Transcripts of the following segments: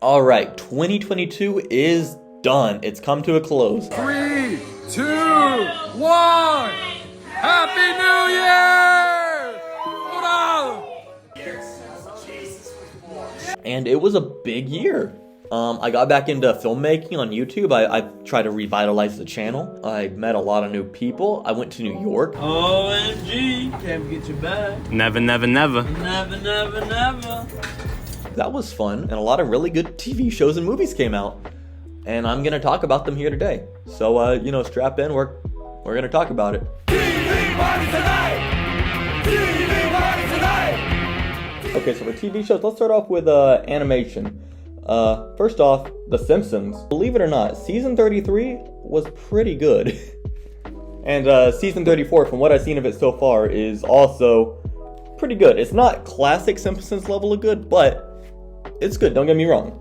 All right, 2022 is done. It's come to a close. 3, 2, 1. Happy New Year! Ronaldo! And it was a big year. I got back into filmmaking on YouTube. I tried to revitalize the channel. I met a lot of new people. I went to New York. OMG, can't forget your bag. Never, never, never. Never, never, never. That was fun, and a lot of really good TV shows and movies came out. And I'm gonna talk about them here today. So, strap in. We're gonna talk about it. TV party tonight! TV party tonight! Okay, so for TV shows, let's start off with animation. First off, The Simpsons. Believe it or not, season 33 was pretty good. And season 34, from what I've seen of it so far, is also pretty good. It's not classic Simpsons level of good, but it's good, don't get me wrong.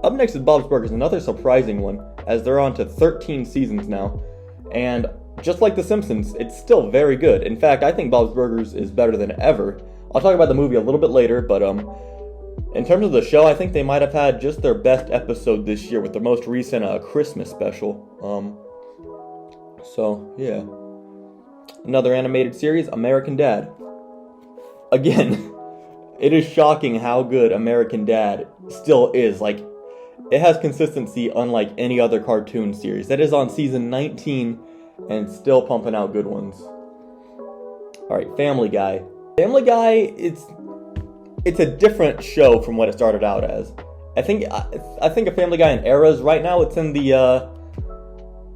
Up next is Bob's Burgers, another surprising one, as they're on to 13 seasons now. And just like The Simpsons, it's still very good. In fact, I think Bob's Burgers is better than ever. I'll talk about the movie a little bit later, but in terms of the show, I think they might have had just their best episode this year with their most recent Christmas special. So, yeah. Another animated series, American Dad. Again, it is shocking how good American Dad still is. Like, it has consistency unlike any other cartoon series. That is on season 19 and still pumping out good ones. Alright, Family Guy. Family Guy, it's a different show from what it started out as. I think of Family Guy in eras. Right now it's in the,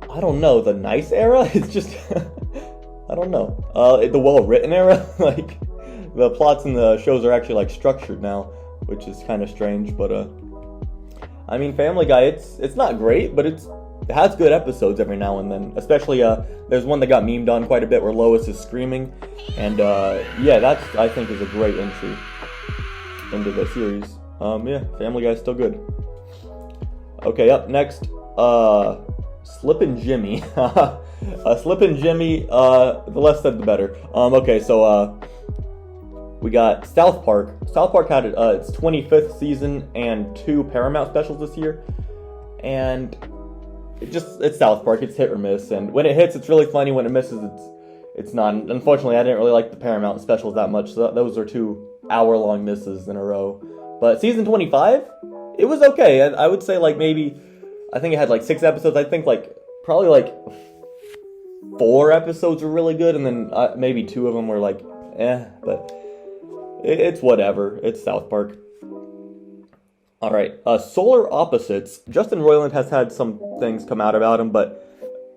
the nice era? It's just, I don't know. The well-written era? Like, the plots in the shows are actually, like, structured now, which is kind of strange, but, Family Guy, it's not great, but it has good episodes every now and then. Especially, there's one that got memed on quite a bit where Lois is screaming, and, that, I think, is a great entry into the series. Family Guy's still good. Okay, up next, Slippin' Jimmy. Slippin' Jimmy, the less said the better. We got South Park. South Park had its 25th season and 2 Paramount specials this year. And it's South Park, it's hit or miss. And when it hits, it's really funny. When it misses, it's not. Unfortunately, I didn't really like the Paramount specials that much. So those are 2 hour-long misses in a row. But season 25, it was okay. I would say I think it had 6 episodes. I think probably 4 episodes were really good, and then maybe 2 of them were but it's whatever. It's South Park. Alright, Solar Opposites. Justin Roiland has had some things come out about him, but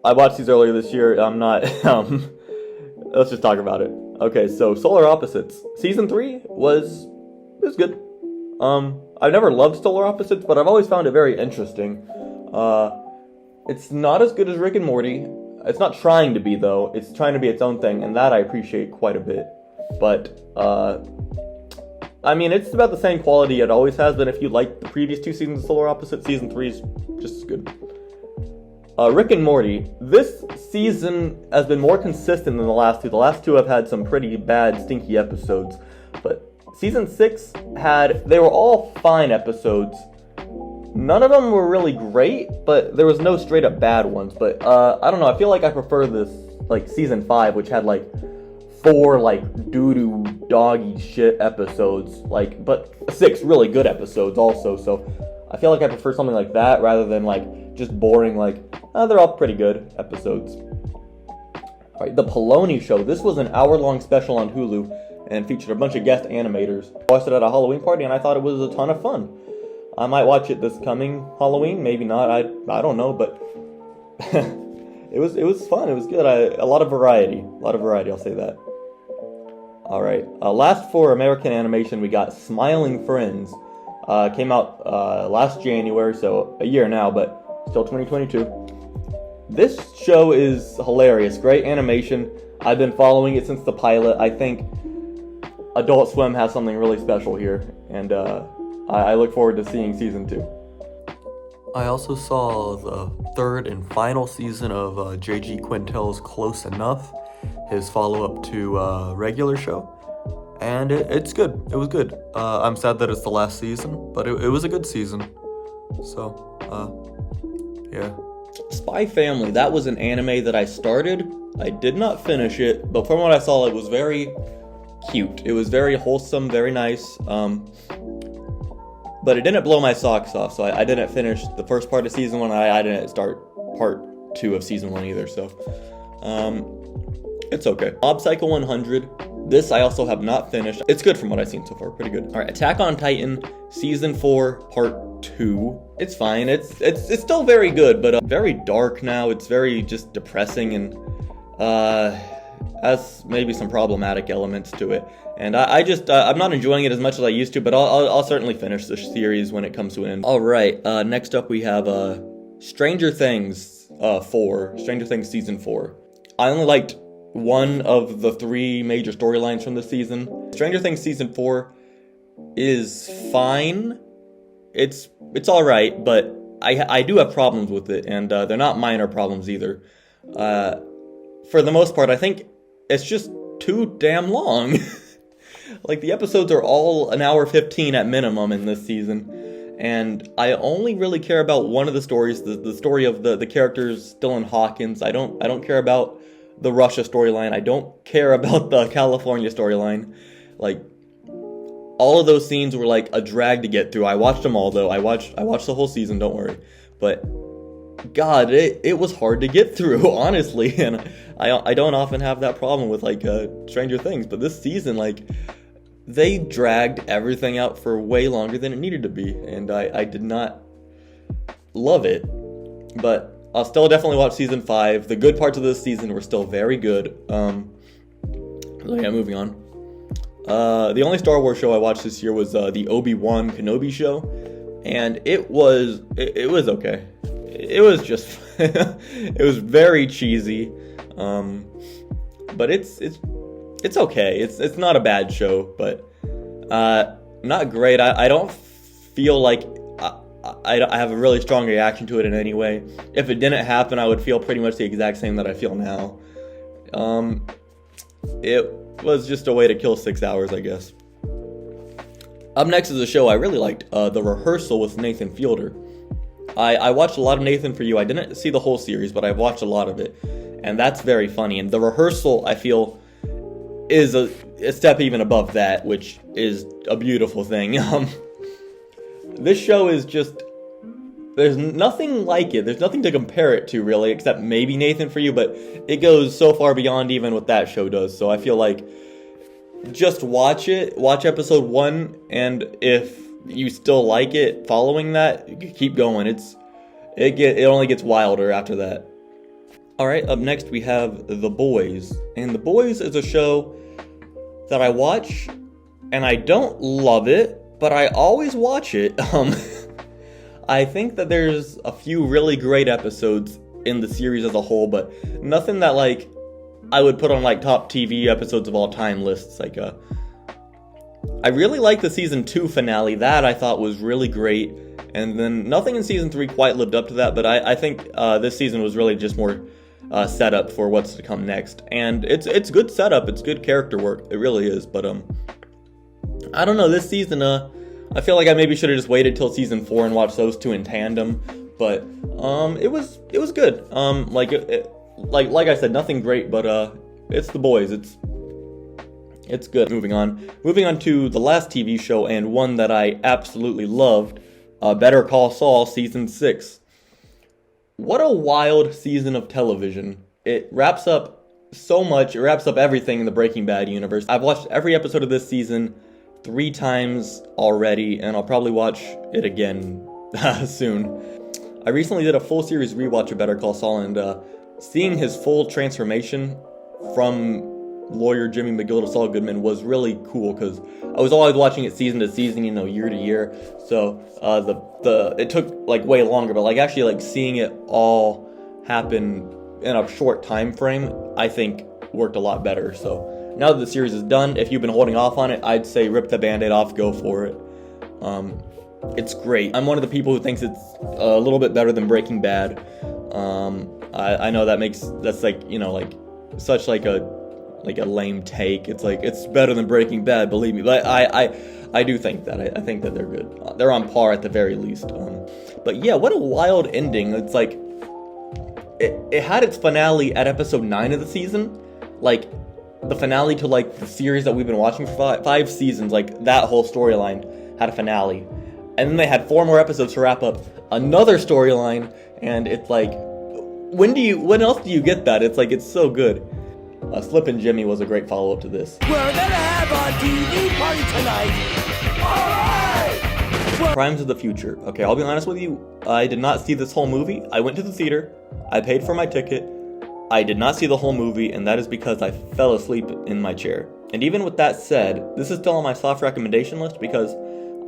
I watched these earlier this year. I'm not, let's just talk about it. Okay, so Solar Opposites. Season 3 was good. I've never loved Solar Opposites, but I've always found it very interesting. It's not as good as Rick and Morty. It's not trying to be, though. It's trying to be its own thing, and that I appreciate quite a bit. But, it's about the same quality it always has, but if you like the previous 2 seasons of Solar Opposites, season 3 is just as good. Rick and Morty. This season has been more consistent than the last 2. The last 2 have had some pretty bad, stinky episodes. But season 6 they were all fine episodes. None of them were really great, but there was no straight up bad ones. But, I don't know, I feel like I prefer this, season 5, which had, 4, doo-doo, doggy shit episodes. But 6 really good episodes also, so I feel like I prefer something like that rather than, just boring, they're all pretty good episodes. Alright, The Poloni Show. This was an hour-long special on Hulu and featured a bunch of guest animators. I watched it at a Halloween party, and I thought it was a ton of fun. I might watch it this coming Halloween, maybe not, I don't know, but it was fun, it was good. A lot of variety, I'll say that. Alright, last for American animation, we got Smiling Friends. Came out last January, so a year now, but still 2022. This show is hilarious, great animation. I've been following it since the pilot. I think Adult Swim has something really special here, and I look forward to seeing season 2. I also saw the 3rd and final season of J.G. Quintel's Close Enough, his follow-up to regular show. and it's good. It was good. I'm sad that it's the last season, but it was a good season. So, yeah. Spy Family, that was an anime that I started. I did not finish it, but from what I saw, it was very cute. It was very wholesome, very nice. But it didn't blow my socks off, so I didn't finish the first part of season 1. I didn't start part 2 of season 1 either, so it's okay. Mob Psycho 100. This I also have not finished. It's good from what I've seen so far, pretty good. All right, Attack on Titan season 4 part 2. It's fine. It's still very good, but very dark now. It's very just depressing and has maybe some problematic elements to it. And I'm not enjoying it as much as I used to, but I'll certainly finish this series when it comes to an end. All right, next up we have Stranger Things 4, Stranger Things season 4. I only liked one of the 3 major storylines from this season. Stranger Things season 4 is fine. It's all right, but I do have problems with it, and they're not minor problems either. For the most part, I think it's just too damn long. Like, the episodes are all an hour 15 at minimum in this season, and I only really care about one of the stories, the story of the characters Dylan Hawkins. I don't care about the Russia storyline. I don't care about the California storyline. Like, all of those scenes were like a drag to get through. I watched them all though. I watched the whole season, don't worry. But God, it was hard to get through, honestly, and I don't often have that problem with like Stranger Things, but this season, like, they dragged everything out for way longer than it needed to be, and I did not love it. But I'll still definitely watch season 5. The good parts of this season were still very good. So yeah, moving on. The only Star Wars show I watched this year was the Obi-Wan Kenobi show, and it was okay. It was just it was very cheesy, but it's okay. It's not a bad show, but not great. I don't feel like I have a really strong reaction to it in any way. If it didn't happen, I would feel pretty much the exact same that I feel now. It was just a way to kill 6 hours, I guess. Up next is a show I really liked, The Rehearsal with Nathan Fielder. I watched a lot of Nathan For You. I didn't see the whole series, but I've watched a lot of it, and that's very funny. And The Rehearsal, I feel, is a step even above that, which is a beautiful thing. This show is just, there's nothing like it. There's nothing to compare it to, really, except maybe Nathan For You, but it goes so far beyond even what that show does. So I feel like just watch it, watch episode 1, and if you still like it following that, keep going. It only gets wilder after that. Alright, up next we have The Boys. And The Boys is a show that I watch, and I don't love it, but I always watch it. I think that there's a few really great episodes in the series as a whole, but nothing that, like, I would put on, like, top TV episodes of all time lists. Like, I really liked the season 2 finale. That I thought was really great. And then nothing in season 3 quite lived up to that, but I think this season was really just more setup for what's to come next. And it's good setup, it's good character work, it really is, but I don't know, this season, I feel like I maybe should have just waited till season 4 and watched those 2 in tandem, but it was good. Like I said, nothing great, but it's The Boys, it's good. Moving on to the last TV show, and one that I absolutely loved, Better Call Saul season 6. What a wild season of television. It wraps up so much. It wraps up everything in the Breaking Bad universe. I've watched every episode of this season 3 times already, and I'll probably watch it again soon. I recently did a full series rewatch of Better Call Saul, and seeing his full transformation from lawyer Jimmy McGill to Saul Goodman was really cool, because I was always watching it season to season, year to year, so it took like way longer, but like actually like seeing it all happen in a short time frame, I think worked a lot better. So now that the series is done, if you've been holding off on it, I'd say rip the band-aid off, go for it. It's great. I'm one of the people who thinks it's a little bit better than Breaking Bad. I know that's like, like such like a like a lame take. It's like, it's better than Breaking Bad, believe me. But I do think that. I think that they're good. They're on par at the very least. But yeah, what a wild ending. It's like, it had its finale at episode 9 of the season. Like, the finale to, like, the series that we've been watching for five seasons. Like, that whole storyline had a finale. And then they had 4 more episodes to wrap up another storyline. And it's like, when else do you get that? It's like, it's so good. Slippin' Jimmy was a great follow-up to this. We're gonna have a TV party tonight. Alright! Crimes of the Future. Okay, I'll be honest with you. I did not see this whole movie. I went to the theater. I paid for my ticket. I did not see the whole movie, and that is because I fell asleep in my chair. And even with that said, this is still on my soft recommendation list because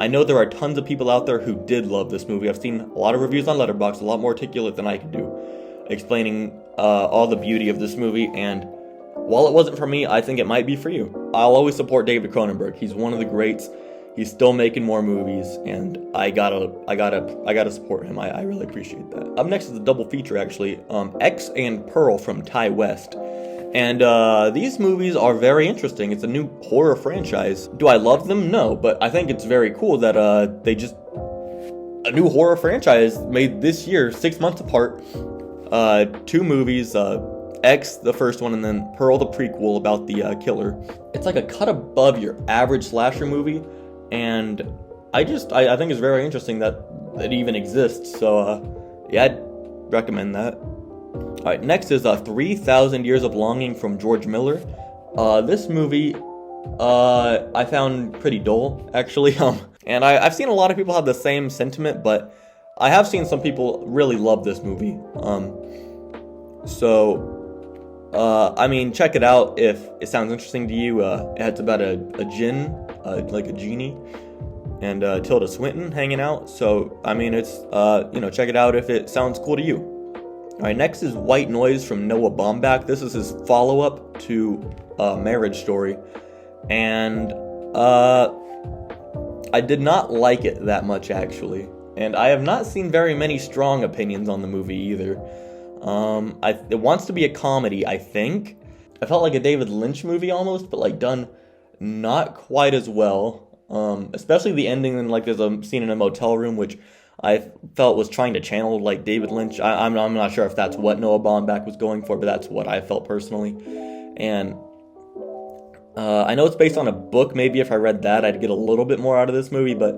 I know there are tons of people out there who did love this movie. I've seen a lot of reviews on Letterboxd, a lot more articulate than I could do, explaining all the beauty of this movie, and while it wasn't for me, I think it might be for you. I'll always support David Cronenberg. He's one of the greats. He's still making more movies, and I gotta support him. I really appreciate that. Up next is a double feature, actually. X and Pearl from Ty West. And these movies are very interesting. It's a new horror franchise. Do I love them? No, but I think it's very cool that a new horror franchise made this year, 6 months apart. 2 movies, X, the first one, and then Pearl, the prequel about the killer. It's like a cut above your average slasher movie, and I think it's very interesting that it even exists. So yeah, I'd recommend that. All right, next is 3,000 Years of Longing from George Miller. This movie I found pretty dull, actually. And I've seen a lot of people have the same sentiment, but I have seen some people really love this movie. I mean, check it out if it sounds interesting to you. It's about a djinn, like a genie, and Tilda Swinton hanging out. So, I mean, it's, check it out if it sounds cool to you. Alright, next is White Noise from Noah Baumbach. This is his follow-up to Marriage Story. And I did not like it that much, actually. And I have not seen very many strong opinions on the movie either. It wants to be a comedy, I think. I felt like a David Lynch movie almost, but like done not quite as well. Especially the ending, and like there's a scene in a motel room, which I felt was trying to channel like David Lynch. I'm not sure if that's what Noah Baumbach was going for, but that's what I felt personally. And I know it's based on a book. Maybe if I read that, I'd get a little bit more out of this movie, but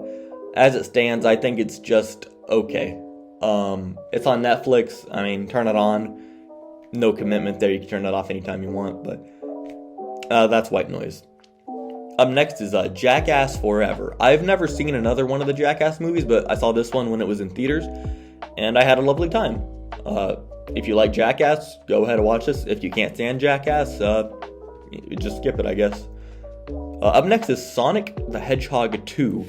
as it stands, I think it's just okay. It's on Netflix. I mean, turn it on. No commitment there. You can turn it off anytime you want, but that's White Noise. Up next is Jackass Forever. I've never seen another one of the Jackass movies, but I saw this one when it was in theaters, and I had a lovely time. If you like Jackass, go ahead and watch this. If you can't stand Jackass, just skip it, I guess. Up next is Sonic the Hedgehog 2.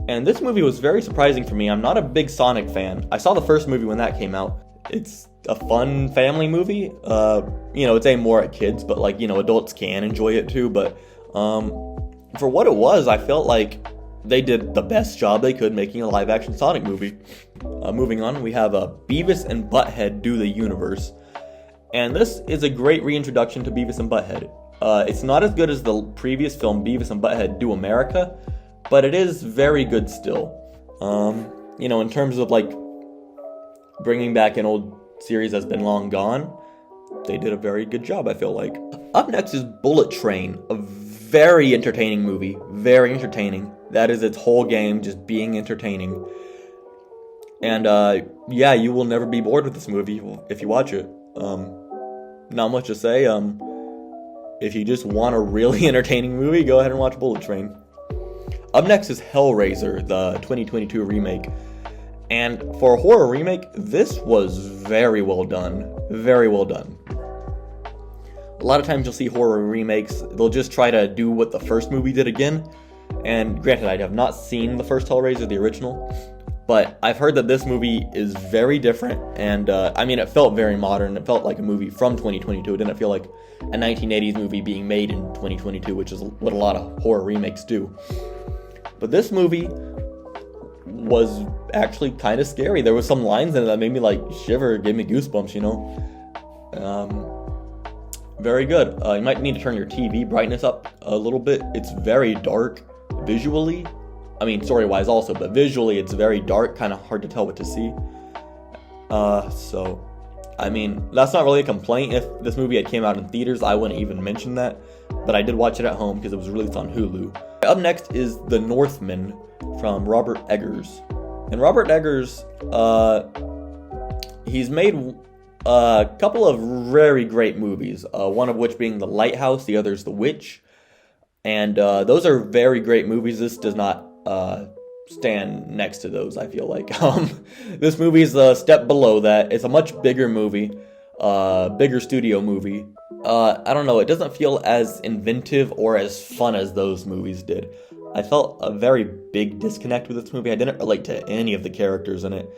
And this movie was very surprising for me. I'm not a big Sonic fan. I saw the first movie when that came out. It's a fun family movie. It's aimed more at kids, but like, adults can enjoy it too. But for what it was, I felt like they did the best job they could making a live action Sonic movie. Moving on, we have Beavis and Butthead Do the Universe. And this is a great reintroduction to Beavis and Butthead. It's not as good as the previous film, Beavis and Butthead Do America, but it is very good still. In terms of like bringing back an old series that's been long gone, they did a very good job, I feel like. Up next is Bullet Train, a very entertaining movie, very entertaining. That is its whole game, just being entertaining. And you will never be bored with this movie if you watch it. Not much to say. If you just want a really entertaining movie, go ahead and watch Bullet Train. Up next is Hellraiser, the 2022 remake. And for a horror remake, this was very well done. Very well done. A lot of times you'll see horror remakes, they'll just try to do what the first movie did again. And granted, I have not seen the first Hellraiser, the original, but I've heard that this movie is very different. And it felt very modern. It felt like a movie from 2022. It didn't feel like a 1980s movie being made in 2022, which is what a lot of horror remakes do. But this movie was actually kind of scary. There was some lines in it that made me like shiver, gave me goosebumps, very good. You might need to turn your TV brightness up a little bit. It's very dark visually. I mean, story-wise also, but visually it's very dark, kind of hard to tell what to see. So, I mean, that's not really a complaint. If this movie had came out in theaters, I wouldn't even mention that. But I did watch it at home because it was released on Hulu. Up next is The Northman from Robert Eggers. And Robert Eggers, he's made a couple of very great movies. One of which being The Lighthouse, the other is The Witch. And those are very great movies. This does not stand next to those, I feel like. This movie is a step below that. It's a much bigger movie, bigger studio movie. I don't know, it doesn't feel as inventive or as fun as those movies did. I felt a very big disconnect with this movie. I didn't relate to any of the characters in it.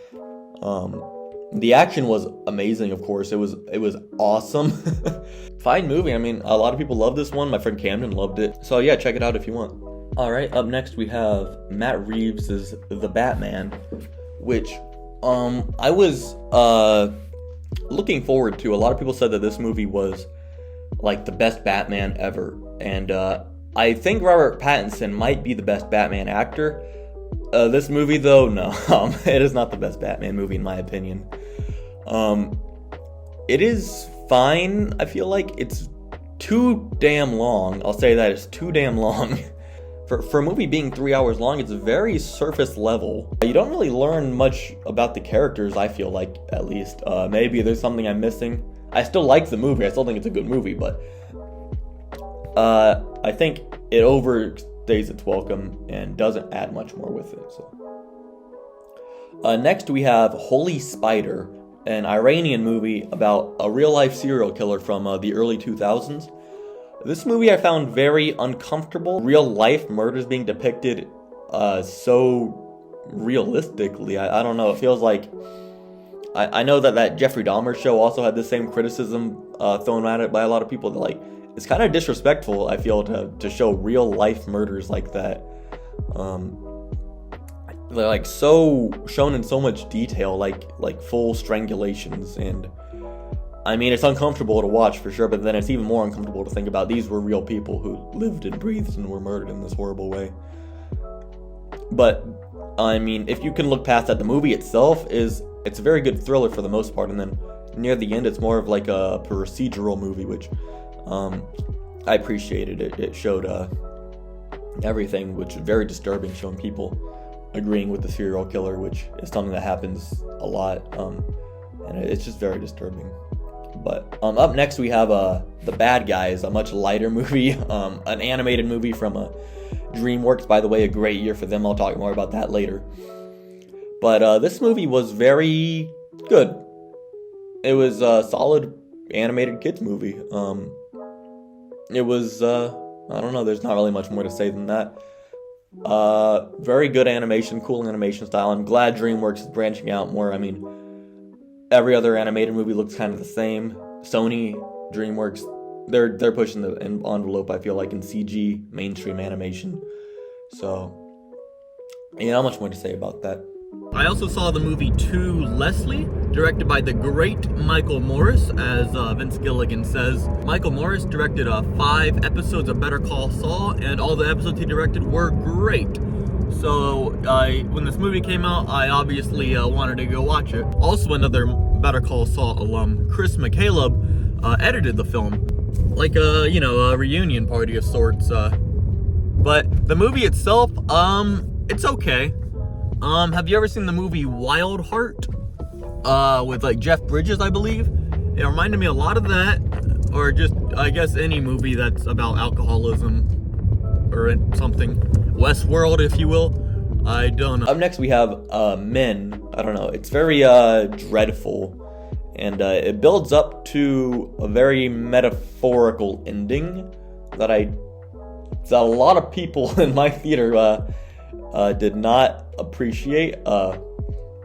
The action was amazing, of course. It was awesome. Fine movie. I mean, a lot of people love this one. My friend Camden loved it. So yeah, check it out if you want. Alright, up next we have Matt Reeves' The Batman, which I was looking forward to. A lot of people said that this movie was like the best Batman ever, and I think Robert Pattinson might be the best Batman actor. This movie though, no, it is not the best Batman movie in my opinion. It is fine. I feel like it's too damn long. I'll say that, it's too damn long. For a movie being 3 hours long, it's very surface level. You don't really learn much about the characters, I feel like, at least. Maybe there's something I'm missing. I still like the movie. I still think it's a good movie, but I think it overstays its welcome and doesn't add much more with it. So, next we have Holy Spider, an Iranian movie about a real-life serial killer from the early 2000s. This movie I found very uncomfortable. Real-life murders being depicted so realistically. I don't know. It feels like... I know that Jeffrey Dahmer show also had the same criticism thrown at it by a lot of people. That, like, it's kind of disrespectful, I feel, to show real-life murders like that. They're, like, so shown in so much detail, like full strangulations, and... I mean, it's uncomfortable to watch for sure, but then it's even more uncomfortable to think about these were real people who lived and breathed and were murdered in this horrible way. But, I mean, if you can look past that, the movie itself it's a very good thriller for the most part, and then near the end it's more of like a procedural movie, which I appreciated. It showed everything, which is very disturbing, showing people agreeing with the serial killer, which is something that happens a lot, and it's just very disturbing. But up next we have The Bad Guys, a much lighter movie, an animated movie from DreamWorks, by the way, a great year for them. I'll talk more about that later. But this movie was very good. It was a solid animated kids movie. It was, I don't know, there's not really much more to say than that. Very good animation, cool animation style. I'm glad DreamWorks is branching out more. I mean, every other animated movie looks kind of the same. Sony, DreamWorks, they're pushing the envelope, I feel like, in CG mainstream animation. So, yeah, not much more to say about that. I also saw the movie To Leslie, directed by the great Michael Morris, as Vince Gilligan says. Michael Morris directed 5 episodes of Better Call Saul, and all the episodes he directed were great. So, when this movie came out, I obviously wanted to go watch it. Also, another Better Call Saul alum, Chris McCaleb, edited the film. Like a reunion party of sorts. But the movie itself, it's okay. Have you ever seen the movie Wild Heart? With like Jeff Bridges, I believe. It reminded me a lot of that, or just, I guess, any movie that's about alcoholism or something. Westworld, if you will. I don't know. Up next we have Men. I don't know. It's very dreadful, and it builds up to a very metaphorical ending that a lot of people in my theater did not appreciate. I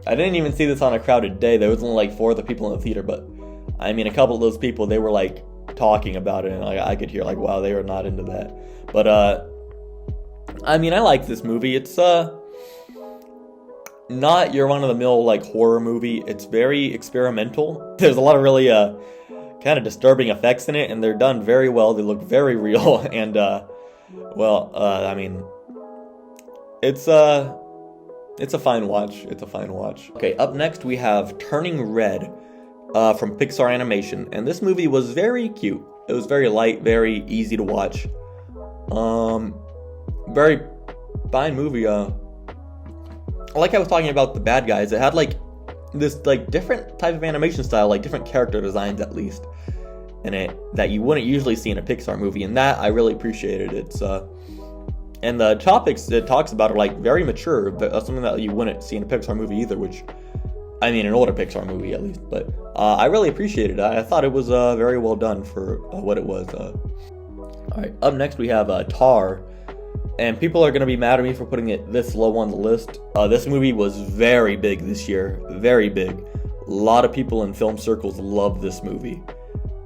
didn't even see this on a crowded day. There was only like 4 other people in the theater, but I mean, a couple of those people, they were like talking about it, and I could hear like, wow, they were not into that. But I mean, I like this movie. It's not your run-of-the-mill like horror movie. It's very experimental. There's a lot of really kind of disturbing effects in it, and they're done very well. They look very real, and I mean, it's a fine watch. It's a fine watch. Okay, up next we have Turning Red from Pixar Animation, and this movie was very cute. It was very light, very easy to watch. Very fine movie. Like I was talking about the bad guys, it had like this like different type of animation style, like different character designs at least in it that you wouldn't usually see in a Pixar movie, and that I really appreciated. It's and the topics it talks about are like very mature, but something that you wouldn't see in a Pixar movie either, which I mean an older Pixar movie at least, but I really appreciated it. I thought it was very well done for what it was. Alright, up next we have Tar. And people are going to be mad at me for putting it this low on the list. This movie was very big this year. Very big. A lot of people in film circles love this movie.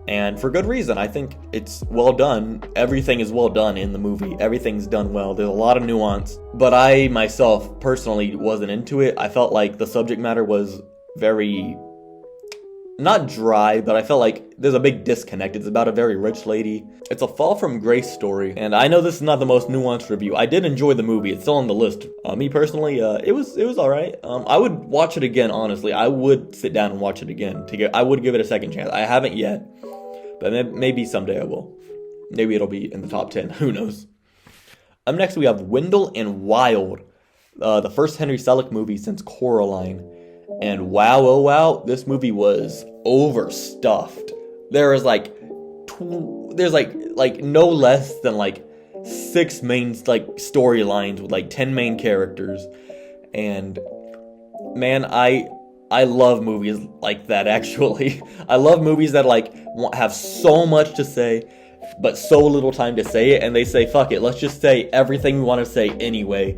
And for good reason. I think it's well done. Everything is well done in the movie. Everything's done well. There's a lot of nuance. But I, myself, personally wasn't into it. I felt like the subject matter was very... not dry, but I felt like there's a big disconnect. It's about a very rich lady. It's a fall from grace story, and I know this is not the most nuanced review. I did enjoy the movie. It's still on the list. Me personally, it was all right. I would watch it again. Honestly, I would sit down and watch it again. I would give it a second chance. I haven't yet, but maybe someday I will. Maybe it'll be in the top 10. Who knows? Up next, we have Wendell and Wild, the first Henry Selick movie since Coraline. And wow, oh wow, this movie was overstuffed. There's like no less than like 6 main like storylines with like 10 main characters. And man, I love movies like that actually. I love movies that like have so much to say but so little time to say it, and they say fuck it, let's just say everything we want to say anyway.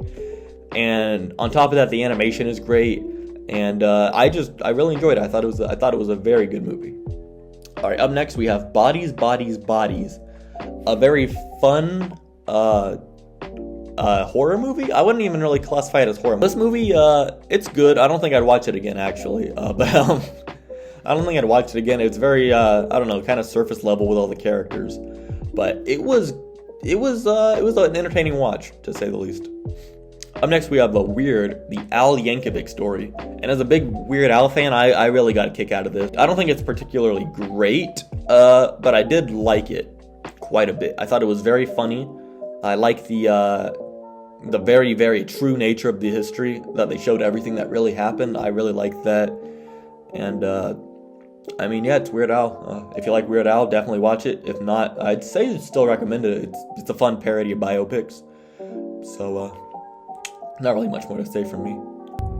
And on top of that, the animation is great. And I really enjoyed it. I thought it was a very good movie. All right, up next we have Bodies, Bodies, Bodies, a very fun horror movie. I wouldn't even really classify it as horror. This movie, it's good. I don't think I'd watch it again actually. But I don't think I'd watch it again. It's very I don't know, kind of surface level with all the characters, but it was an entertaining watch to say the least. Up next, we have the Al Yankovic story. And as a big Weird Al fan, I really got a kick out of this. I don't think it's particularly great, but I did like it quite a bit. I thought it was very funny. I like the very, very true nature of the history, that they showed everything that really happened. I really liked that. And, I mean, yeah, it's Weird Al. If you like Weird Al, definitely watch it. If not, I'd say still recommend it. It's a fun parody of biopics. So, not really much more to say from me.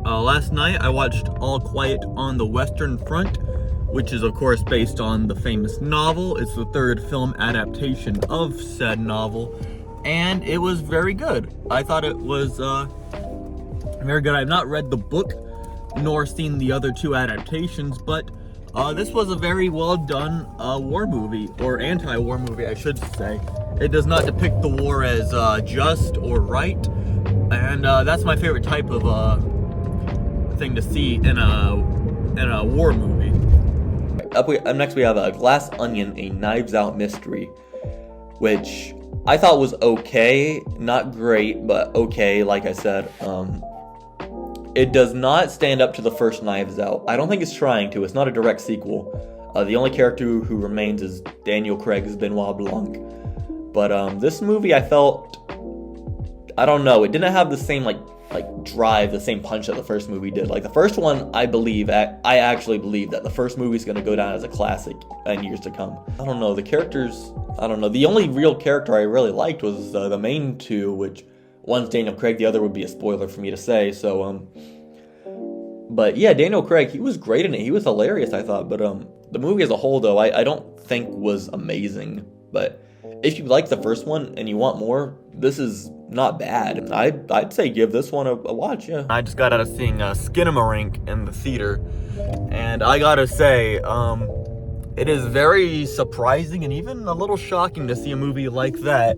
Last night I watched All Quiet on the Western Front, which is of course based on the famous novel. It's the 3rd film adaptation of said novel, and it was very good. I thought it was very good. I've not read the book nor seen the other 2 adaptations, but this was a very well done war movie, or anti-war movie I should say. It does not depict the war as just or right. And that's my favorite type of thing to see in a war movie. Up next we have Glass Onion, a Knives Out mystery, which I thought was okay, not great, but okay. Like I said, it does not stand up to the first Knives Out. I don't think it's trying to. It's not a direct sequel. The only character who remains is Daniel Craig's Benoit Blanc. But this movie, I felt, I don't know, it didn't have the same like drive, the same punch that the first movie did. Like the first one, I actually believe that the first movie is going to go down as a classic in years to come. I don't know, the characters, I don't know. The only real character I really liked was the main 2, which one's Daniel Craig, the other would be a spoiler for me to say. So, but yeah, Daniel Craig, he was great in it. He was hilarious, I thought. But the movie as a whole, though, I don't think was amazing. But if you like the first one and you want more, this is not bad. I'd say give this one a watch, yeah. I just got out of seeing Skinamarink in the theater, and I gotta say, it is very surprising and even a little shocking to see a movie like that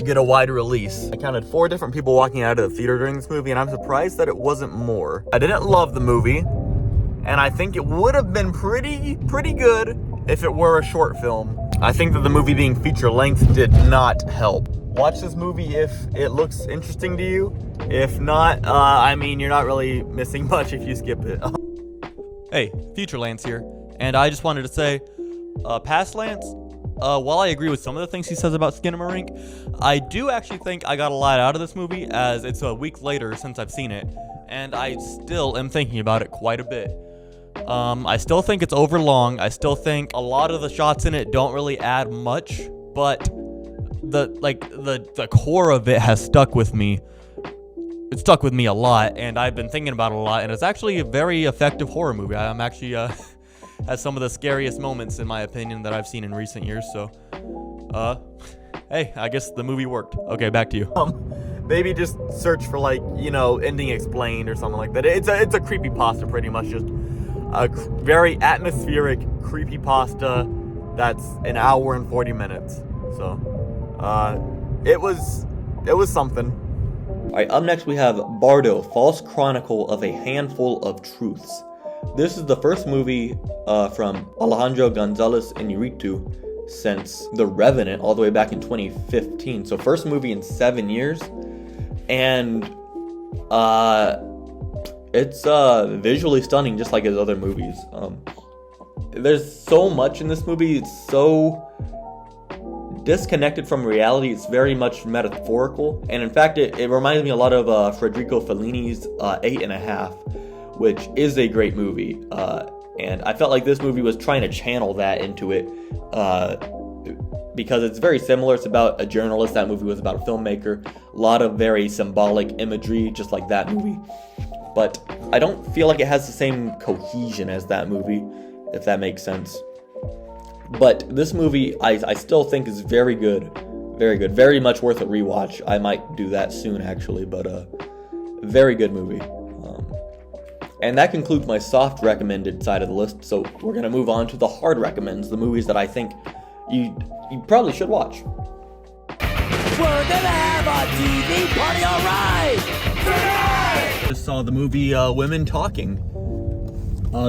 get a wide release. I counted 4 different people walking out of the theater during this movie, and I'm surprised that it wasn't more. I didn't love the movie, and I think it would have been pretty good if it were a short film. I think that the movie being feature length did not help. Watch this movie if it looks interesting to you. If not, I mean, you're not really missing much if you skip it. Hey, Future Lance here, and I just wanted to say, past Lance, while I agree with some of the things he says about Skinamarink, I do actually think I got a lot out of this movie, as it's a week later since I've seen it, and I still am thinking about it quite a bit. I still think it's overlong. I still think a lot of the shots in it don't really add much, but the core of it has stuck with me. It stuck with me a lot, and I've been thinking about it a lot, and it's actually a very effective horror movie. I'm actually has some of the scariest moments, in my opinion, that I've seen in recent years. So, hey, I guess the movie worked. Okay, back to you. Maybe just search for, like, you know, ending explained or something like that. It's a creepypasta, pretty much, just a very atmospheric creepypasta that's an hour and 40 minutes. So, it was something. All right, up next we have Bardo, False Chronicle of a Handful of Truths. This is the first movie from Alejandro Gonzalez Iñárritu since The Revenant, all the way back in 2015. So first movie in 7 years, and it's visually stunning, just like his other movies. There's so much in this movie. It's so disconnected from reality. It's very much metaphorical, and in fact, it reminds me a lot of Federico Fellini's 8½, which is a great movie. And I felt like this movie was trying to channel that into it, because it's very similar. It's about a journalist. That movie was about a filmmaker. A lot of very symbolic imagery, just like that movie. But I don't feel like it has the same cohesion as that movie, if that makes sense. But this movie, I still think is very good. Very good. Very much worth a rewatch. I might do that soon, actually. But very good movie. And that concludes my soft recommended side of the list. So we're going to move on to the hard recommends, the movies that I think you probably should watch. We're gonna have a TV party, alright! Tonight! Just saw the movie Women Talking.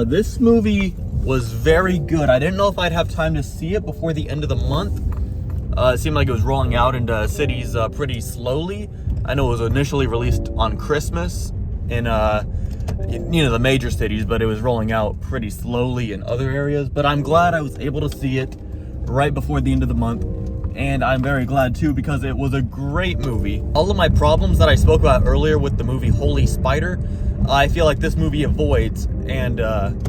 This movie was very good. I didn't know if I'd have time to see it before the end of the month. It seemed like it was rolling out into cities pretty slowly. I know it was initially released on Christmas in the major cities, but it was rolling out pretty slowly in other areas. But I'm glad I was able to see it right before the end of the month, and I'm very glad too, because it was a great movie. All of my problems that I spoke about earlier with the movie Holy Spider, I feel like this movie avoids, and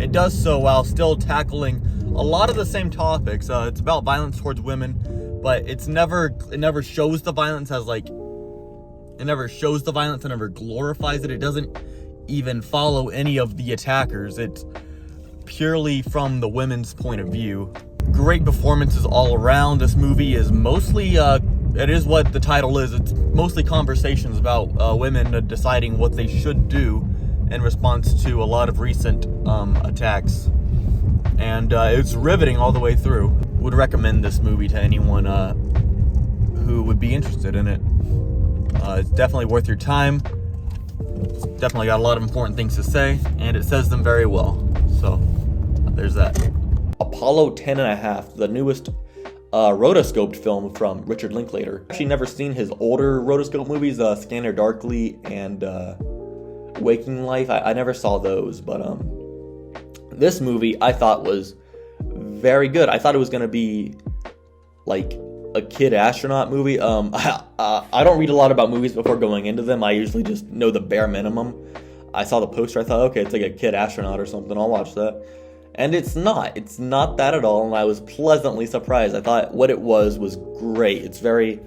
it does so while still tackling a lot of the same topics. It's about violence towards women, but it never shows the violence as like, it never shows the violence, it never glorifies it. It doesn't even follow any of the attackers. It's purely from the women's point of view. Great performances all around. This movie is mostly, it is what the title is. It's mostly conversations about women deciding what they should do in response to a lot of recent attacks. And it's riveting all the way through. Would recommend this movie to anyone who would be interested in it. It's definitely worth your time. It's definitely got a lot of important things to say, and it says them very well. So, there's that. Apollo 10½, the newest rotoscoped film from Richard Linklater. I've actually never seen his older rotoscope movies, Scanner Darkly and Waking Life. I never saw those, but this movie I thought was very good. I thought it was going to be like a kid astronaut movie. I don't read a lot about movies before going into them. I usually just know the bare minimum. I saw the poster, I thought, okay, it's like a kid astronaut or something, I'll watch that. And it's not that at all, and I was pleasantly surprised. I thought what it was great. It's very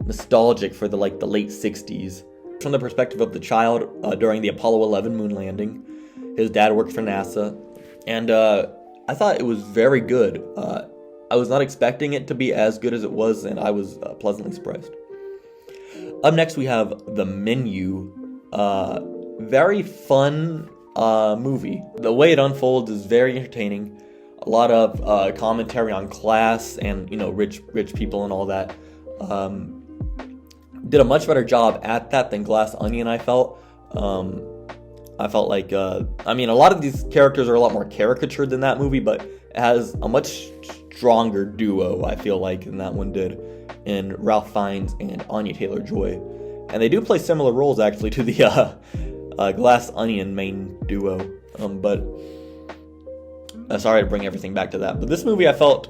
nostalgic for the late 60s. From the perspective of the child during the Apollo 11 moon landing. His dad worked for NASA, and I thought it was very good. I was not expecting it to be as good as it was, and I was pleasantly surprised. Up next, we have The Menu. Very fun movie. The way it unfolds is very entertaining. A lot of commentary on class and, rich people and all that. Did a much better job at that than Glass Onion, I felt. I felt like, a lot of these characters are a lot more caricatured than that movie, but has a much stronger duo, I feel like, than that one did, in Ralph Fiennes and Anya Taylor-Joy. And they do play similar roles, actually, to the Glass Onion main duo. But sorry to bring everything back to that. But this movie I felt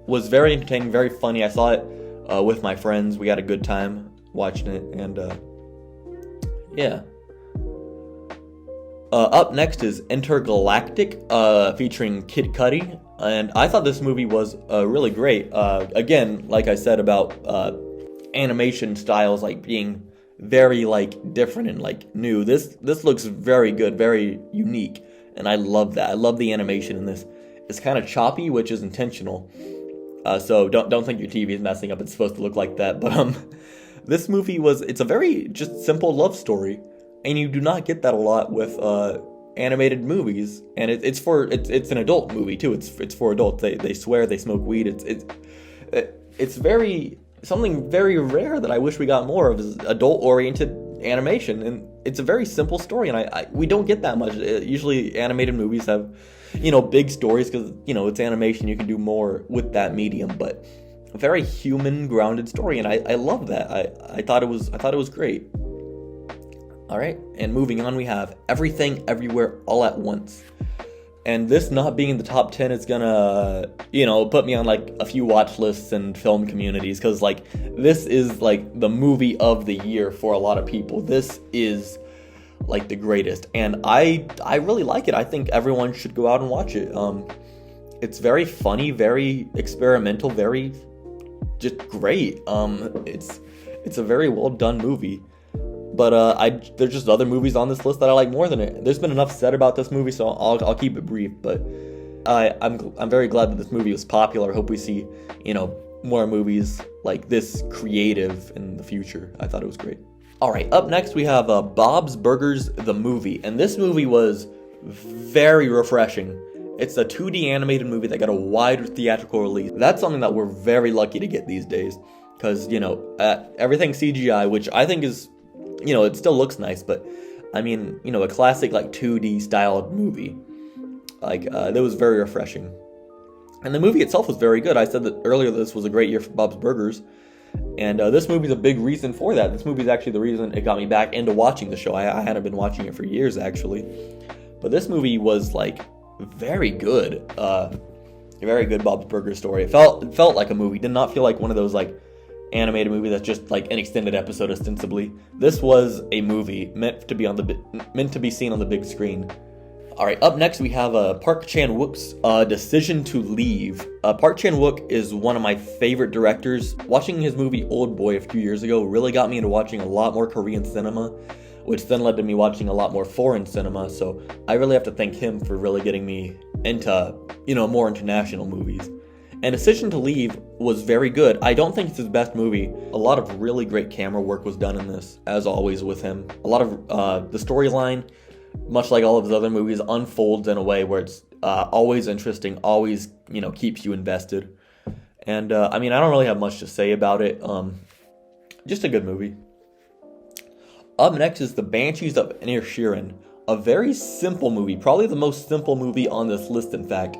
was very entertaining, very funny. I saw it with my friends. We had a good time watching it, and yeah. Up next is Intergalactic, featuring Kid Cudi, and I thought this movie was really great. Again, like I said about animation styles like being very like different and like new. This looks very good, very unique, and I love that. I love the animation in this. It's kind of choppy, which is intentional. So don't think your TV is messing up. It's supposed to look like that, but this movie it's a very just simple love story. And you do not get that a lot with animated movies, and it's an adult movie too. It's for adults. They swear, they smoke weed. It's something very rare that I wish we got more of, is adult-oriented animation, and it's a very simple story, and we don't get that much. Usually, animated movies have big stories because it's animation. You can do more with that medium, but a very human, grounded story, and I love that. I thought it was great. All right, and moving on, we have Everything Everywhere All at Once. And this not being in the top 10 is gonna, put me on like a few watch lists and film communities, because like this is like the movie of the year for a lot of people. This is like the greatest, and I really like it. I think everyone should go out and watch it. It's very funny, very experimental, very just great. It's a very well done movie. But there's just other movies on this list that I like more than it. There's been enough said about this movie, so I'll keep it brief. But I'm very glad that this movie was popular. I hope we see more movies like this creative in the future. I thought it was great. All right, up next we have Bob's Burgers the movie, and this movie was very refreshing. It's a 2D animated movie that got a wide theatrical release. That's something that we're very lucky to get these days, because everything CGI, which I think is it still looks nice, but I mean, a classic like 2D styled movie, like that was very refreshing. And the movie itself was very good. I said that earlier that this was a great year for Bob's Burgers, and this movie's a big reason for that. This movie is actually the reason it got me back into watching the show. I hadn't been watching it for years actually, but this movie was like very good. A very good Bob's Burgers story. It felt like a movie. Did not feel like one of those like animated movie that's just like an extended episode ostensibly. This was a movie meant to be seen on the big screen. All right, up next we have Park Chan-wook's Decision to Leave. Park Chan-wook is one of my favorite directors. Watching his movie Old Boy a few years ago really got me into watching a lot more Korean cinema, which then led to me watching a lot more foreign cinema. So I really have to thank him for really getting me into more international movies. And Decision to Leave was very good. I don't think it's his best movie. A lot of really great camera work was done in this, as always with him. A lot of the storyline, much like all of his other movies, unfolds in a way where it's always interesting, always keeps you invested. And I don't really have much to say about it. Just a good movie. Up next is The Banshees of Inisherin, a very simple movie, probably the most simple movie on this list, in fact.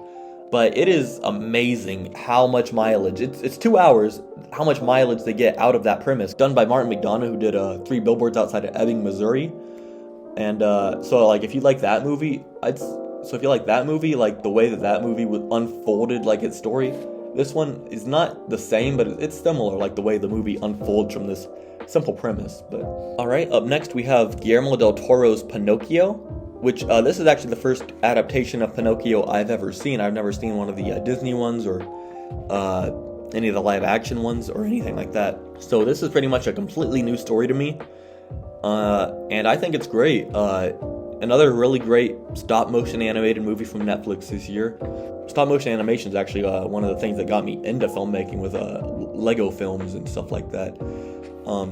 But it is amazing how much mileage, it's 2 hours, how much mileage they get out of that premise. Done by Martin McDonough, who did 3 Billboards Outside of Ebbing, Missouri. And so like if you like that movie, like the way that movie unfolded, like its story, this one is not the same, but it's similar, like the way the movie unfolds from this simple premise. But all right, up next we have Guillermo del Toro's Pinocchio, which this is actually the first adaptation of Pinocchio I've ever seen. I've never seen one of the Disney ones or any of the live action ones or anything like that. So this is pretty much a completely new story to me, and I think it's great. Another really great stop motion animated movie from Netflix this year. Stop motion animation is actually one of the things that got me into filmmaking with Lego films and stuff like that.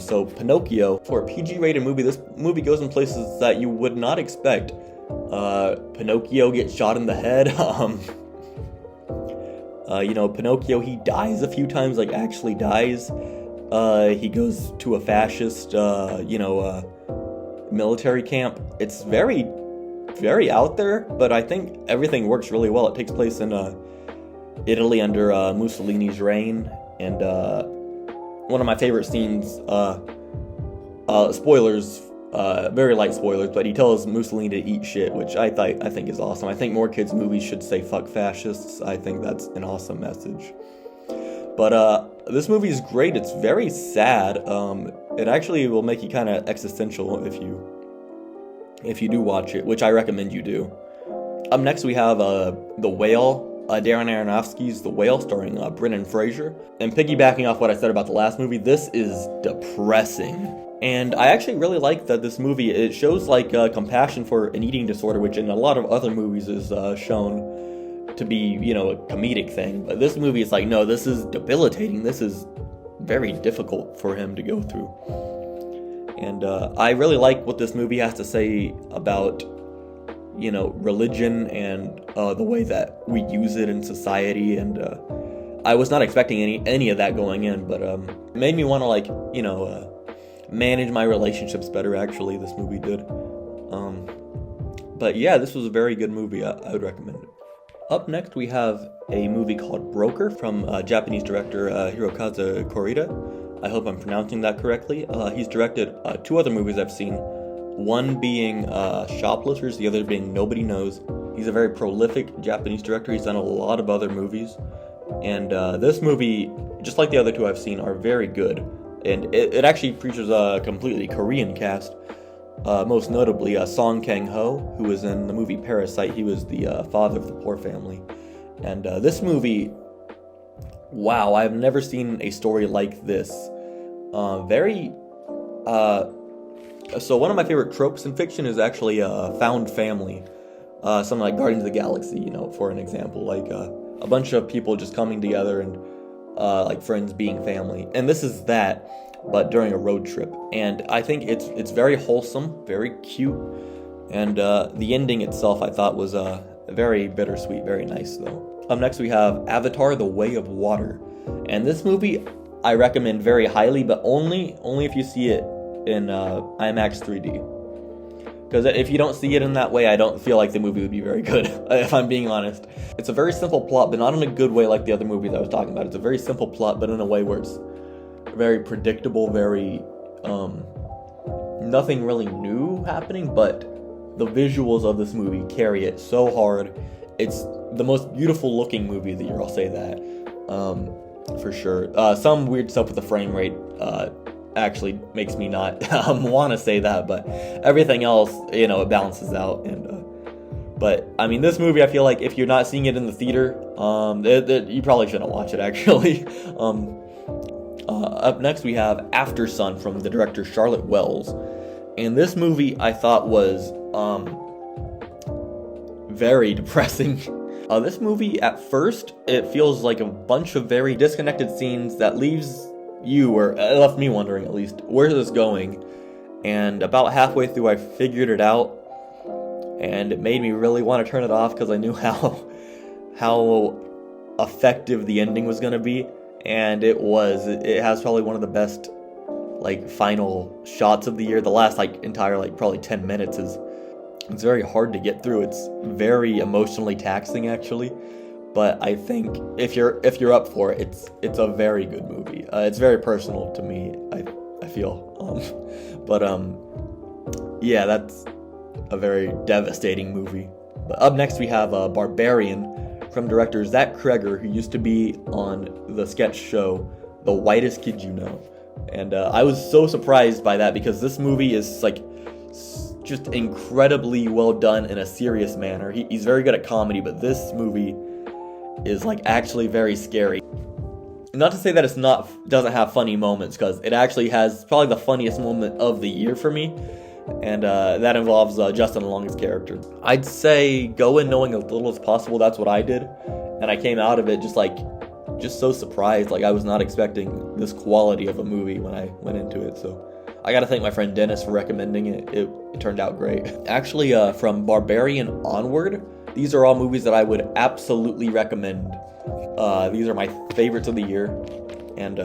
So Pinocchio, for a PG-rated movie, this movie goes in places that you would not expect. Pinocchio gets shot in the head. Pinocchio, he dies a few times, like actually dies. He goes to a fascist, military camp. It's very, very out there, but I think everything works really well. It takes place in Italy under Mussolini's reign, and one of my favorite scenes, spoilers, very light spoilers, but he tells Mussolini to eat shit, which I think is awesome. I think more kids' movies should say fuck fascists. I think that's an awesome message. But this movie is great. It's very sad. It actually will make you kind of existential if you do watch it, which I recommend you do. Up next we have The Whale, Darren Aronofsky's The Whale, starring Brendan Fraser. And piggybacking off what I said about the last movie, this is depressing. And I actually really like that this movie, it shows like compassion for an eating disorder, which in a lot of other movies is shown to be, a comedic thing. But this movie is like, no, this is debilitating. This is very difficult for him to go through. And I really like what this movie has to say about, religion and the way that we use it in society. And I was not expecting any of that going in, but it made me want to manage my relationships better. Actually, this movie did. But yeah, this was a very good movie. I would recommend it. Up next, we have a movie called Broker from Japanese director Hirokazu Korida. I hope I'm pronouncing that correctly. He's directed 2 other movies I've seen, one being Shoplifters, the other being Nobody Knows. He's a very prolific Japanese director. He's done a lot of other movies. And this movie, just like the other 2 I've seen, are very good. And it actually features a completely Korean cast. Most notably, Song Kang-ho, who was in the movie Parasite. He was the father of the poor family. And this movie, wow, I've never seen a story like this. So one of my favorite tropes in fiction is actually found family. Something like Guardians of the Galaxy, for an example. Like a bunch of people just coming together and like friends being family. And this is that, but during a road trip. And I think it's very wholesome, very cute, and the ending itself I thought was very bittersweet, very nice though. Up next we have Avatar: The Way of Water, and this movie I recommend very highly, but only if you see it in IMAX 3D. Because if you don't see it in that way, I don't feel like the movie would be very good, if I'm being honest. It's a very simple plot, but not in a good way like the other movies I was talking about. It's a very simple plot, but in a way where it's very predictable, very, nothing really new happening, but the visuals of this movie carry it so hard. It's the most beautiful looking movie of the year, I'll say that, for sure. Some weird stuff with the frame rate, actually makes me not want to say that, but everything else, it balances out. And but I mean, this movie, I feel like if you're not seeing it in the theater, you probably shouldn't watch it actually. Up next we have After Sun from the director Charlotte Wells, and this movie I thought was very depressing. This movie, at first, it feels like a bunch of very disconnected scenes that leaves you, or it left me wondering at least, where's this going? And about halfway through I figured it out, and it made me really want to turn it off because I knew how effective the ending was going to be. And it was. It has probably one of the best final shots of the year. The last entire probably 10 minutes it's very hard to get through. It's very emotionally taxing actually. But I think if you're up for it, it's a very good movie. It's very personal to me, I feel. Yeah, that's a very devastating movie. But up next we have Barbarian from director Zach Kreger, who used to be on the sketch show The Whitest Kid You Know. And I was so surprised by that because this movie is just incredibly well done in a serious manner. He's very good at comedy, but this movie is actually very scary. Not to say that doesn't have funny moments, because it actually has probably the funniest moment of the year for me, and that involves Justin Long's character. I'd say go in knowing as little as possible. That's what I did, and I came out of it just so surprised. I was not expecting this quality of a movie when I went into it. So I gotta thank my friend Dennis for recommending it. It turned out great. Actually, from Barbarian onward, these are all movies that I would absolutely recommend. These are my favorites of the year. And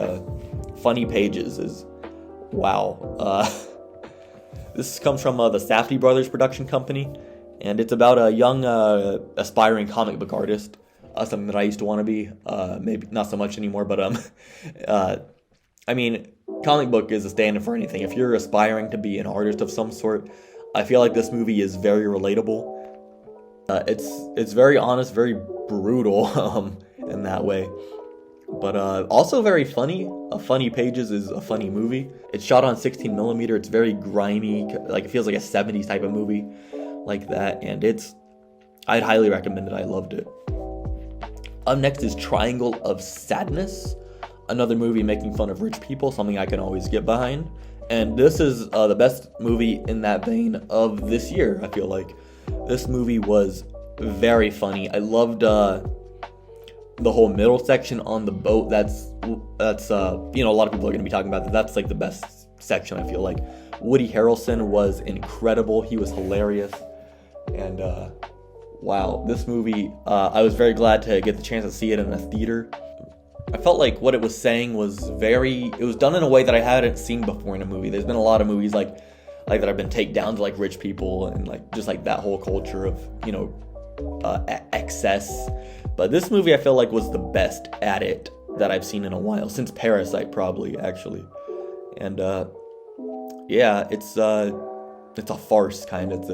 Funny Pages is wow. This comes from the Safdie Brothers production company, and it's about a young aspiring comic book artist. something that I used to want to be. Maybe not so much anymore, but I mean, comic book is a stand-in for anything. If you're aspiring to be an artist of some sort, I feel like this movie is very relatable. It's very honest, very brutal in that way, but also very funny. Funny Pages is a funny movie. It's shot on 16mm. It's very grimy, like it feels like a 70s type of movie like that, and I'd highly recommend it. I loved it. Up next is Triangle of Sadness, another movie making fun of rich people, something I can always get behind. And this is the best movie in that vein of this year, I feel like. This movie was very funny. I loved the whole middle section on the boat. That's you know, a lot of people are going to be talking about that. That's like the best section, I feel like. Woody Harrelson was incredible. He was hilarious. And wow, this movie, I was very glad to get the chance to see it in a theater. I felt like what it was saying was it was done in a way that I hadn't seen before in a movie. There's been a lot of movies like that have been take down to like rich people and like just like that whole culture of, you know, excess. But this movie I feel like was the best at it that I've seen in a while, since Parasite probably, actually. And yeah, it's a farce kind of.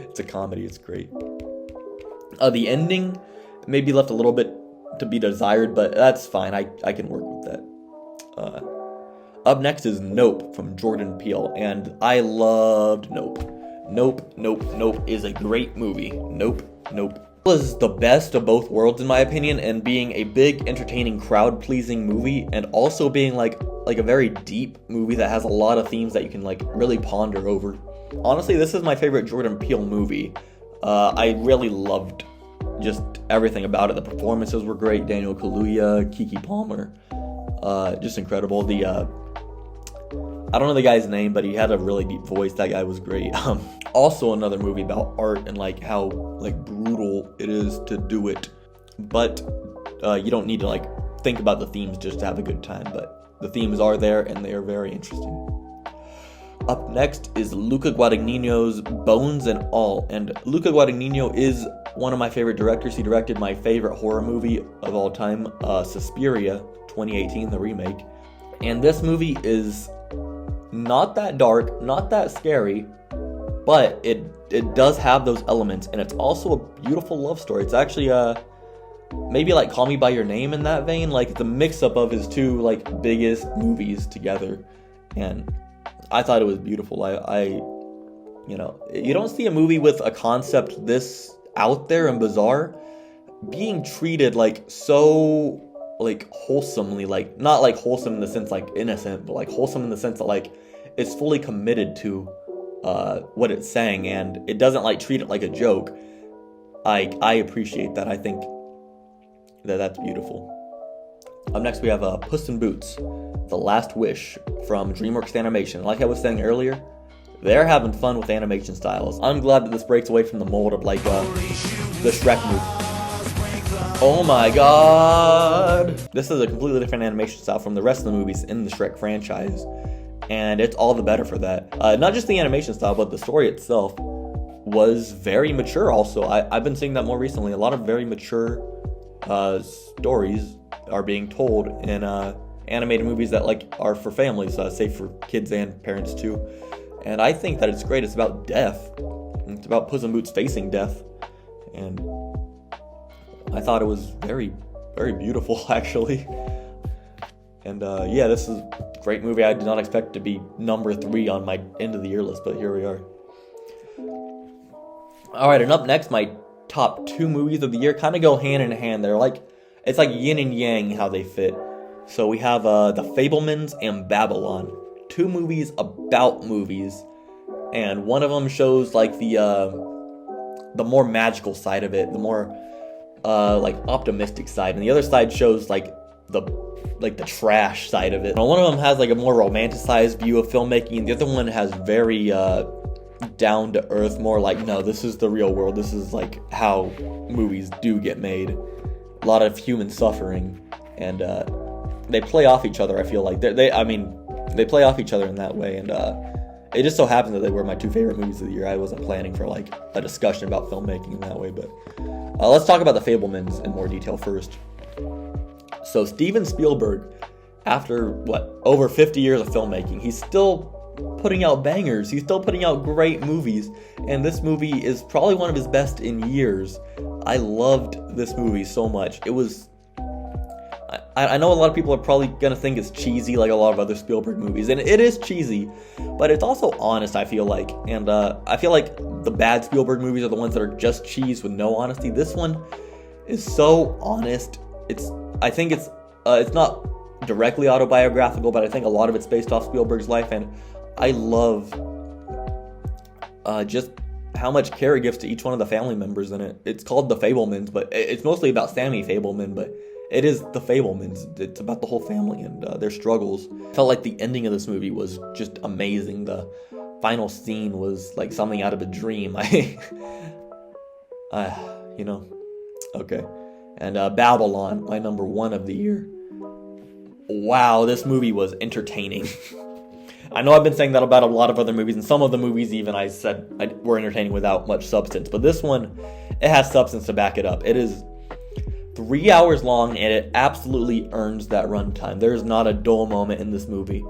It's a comedy. It's great. The ending maybe left a little bit to be desired, but that's fine. I can work with that. Up next is Nope from Jordan Peele, and I loved Nope. Nope is a great movie. Nope was the best of both worlds in my opinion, and being a big, entertaining, crowd-pleasing movie, and also being like a very deep movie that has a lot of themes that you can like really ponder over. Honestly, this is my favorite Jordan Peele movie. I really loved just everything about it. The performances were great. Daniel Kaluuya, Keke Palmer, just incredible. I don't know the guy's name, but he had a really deep voice. That guy was great. Also another movie about art and like how like brutal it is to do it, but you don't need to like think about the themes just to have a good time. But the themes are there and they are very interesting. Up next is Luca Guadagnino's Bones and All, and Luca Guadagnino is one of my favorite directors. He directed my favorite horror movie of all time, Suspiria, 2018, the remake. And this movie is not that dark, not that scary, but it does have those elements, and it's also a beautiful love story. It's actually maybe like Call Me By Your Name in that vein, like the mix-up of his two like biggest movies together, and I thought it was beautiful. I you know, you don't see a movie with a concept this out there and bizarre being treated like so like wholesomely, like not like wholesome in the sense like innocent, but like wholesome in the sense that like it's fully committed to what it's saying, and it doesn't like treat it like a joke. I appreciate that. I think that's beautiful. Up next we have Puss in Boots, The Last Wish from DreamWorks Animation. Like I was saying earlier, they're having fun with animation styles. I'm glad that this breaks away from the mold of like the Shrek movie. Oh my god! This is a completely different animation style from the rest of the movies in the Shrek franchise, and it's all the better for that. Not just the animation style, but the story itself was very mature also. I've been seeing that more recently. A lot of very mature stories are being told in animated movies that like are for families, safe for kids and parents too. And I think that it's great. It's about death. It's about Puss in Boots facing death, and I thought it was very, very beautiful, actually. And yeah, this is a great movie. I did not expect it to be number 3 on my end of the year list, but here we are. Alright, and up next, my top 2 movies of the year kind of go hand in hand. It's like yin and yang how they fit. So we have The Fabelmans and Babylon. 2 movies about movies. And one of them shows like the more magical side of it, the more like optimistic side, and the other side shows like the trash side of it. And one of them has like a more romanticized view of filmmaking, and the other one has very down to earth, more like, no, this is the real world. This is like how movies do get made. A lot of human suffering, and they play off each other. I feel like they play off each other in that way, and it just so happens that they were my 2 favorite movies of the year. I wasn't planning for like a discussion about filmmaking in that way, but let's talk about The Fabelmans in more detail first. So Steven Spielberg, after over 50 years of filmmaking, he's still putting out bangers. He's still putting out great movies, and this movie is probably one of his best in years. I loved this movie so much. It was, I know a lot of people are probably gonna think it's cheesy like a lot of other Spielberg movies, and it is cheesy, but it's also honest, I feel like. And I feel like the bad Spielberg movies are the ones that are just cheese with no honesty. This one is so honest. I think it's not directly autobiographical, but I think a lot of it's based off Spielberg's life, and I love just how much care it gives to each one of the family members in it. It's called The Fabelmans, but it's mostly about Sammy Fabelman, but it is The Fabelmans. It's about the whole family and their struggles. I felt like the ending of this movie was just amazing. The final scene was like something out of a dream. Okay. And Babylon, my number 1 of the year. Wow, this movie was entertaining. I know I've been saying that about a lot of other movies, and some of the movies even I said were entertaining without much substance. But this one, it has substance to back it up. It is 3 hours long, and it absolutely earns that runtime. There's not a dull moment in this movie.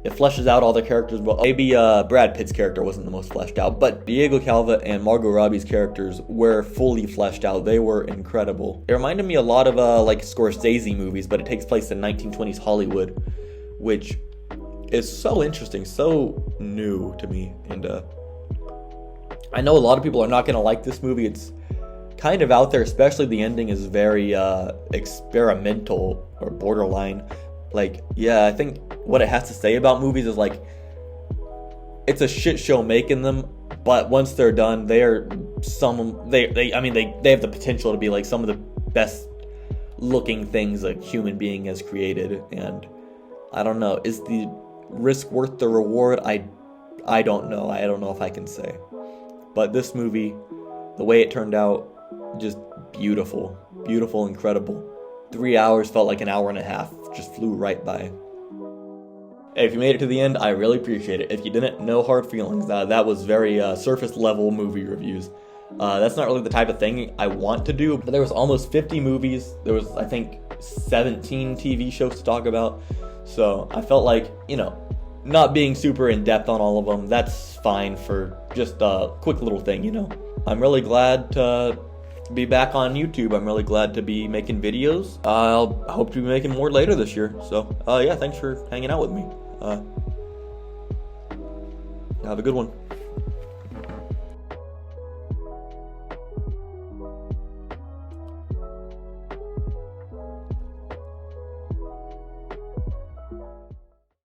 It fleshes out all the characters. Well, maybe Brad Pitt's character wasn't the most fleshed out, but Diego Calva and Margot Robbie's characters were fully fleshed out. They were incredible. It reminded me a lot of like Scorsese movies, but it takes place in 1920s Hollywood, which is so interesting, so new to me. And I know a lot of people are not going to like this movie. It's kind of out there, especially the ending is very experimental or borderline. Like, yeah, I think what it has to say about movies is like, it's a shit show making them, but once they're done, they have the potential to be like some of the best looking things a human being has created. And I don't know, is the risk worth the reward? I don't know. I don't know if I can say. But this movie, the way it turned out, just beautiful, incredible. 3 hours felt like an hour and a half, just flew right by. Hey, if you made it to the end, I really appreciate it. If you didn't, no hard feelings. That was very surface level movie reviews. That's not really the type of thing I want to do, but there was almost 50 movies. There was, I think, 17 TV shows to talk about. So I felt like, not being super in-depth on all of them, that's fine for just a quick little thing, I'm really glad to be back on YouTube. I'm really glad to be making videos. I'll hope to be making more later this year. So, yeah, thanks for hanging out with me. Have a good one.